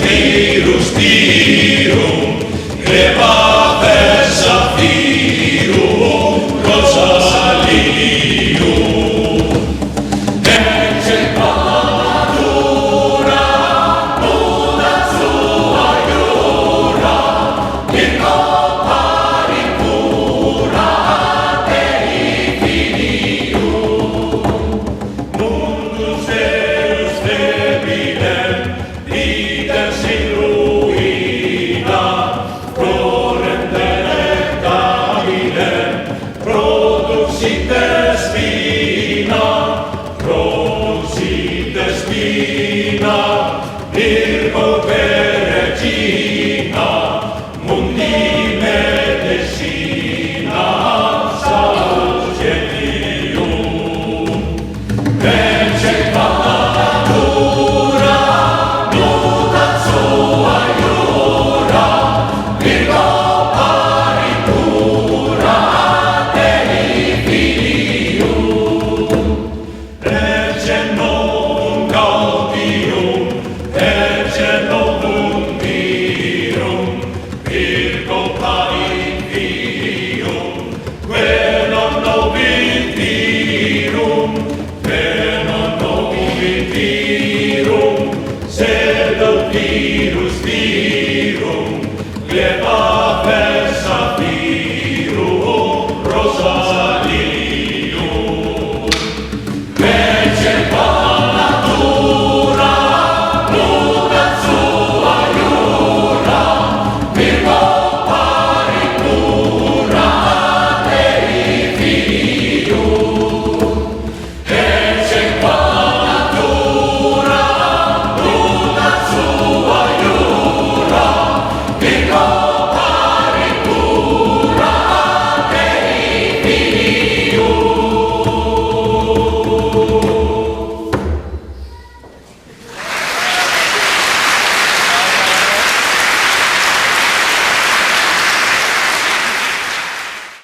virus virum, crepates aphirum, rosa lilium. Ecce matura, mutat sua iura, virgo paripura Dei filium. Mundus Deus debilem, videns in ruina, prorendelem, producites vina, Virgo Regina, mundi medicina, salus gentium. Ecce matura, mutat sua iura, Virgo paripura Dei filium. Ecce novum gaudium, ecce novum virum, Virgo pariphium, quelum novit virum, sed virus virum,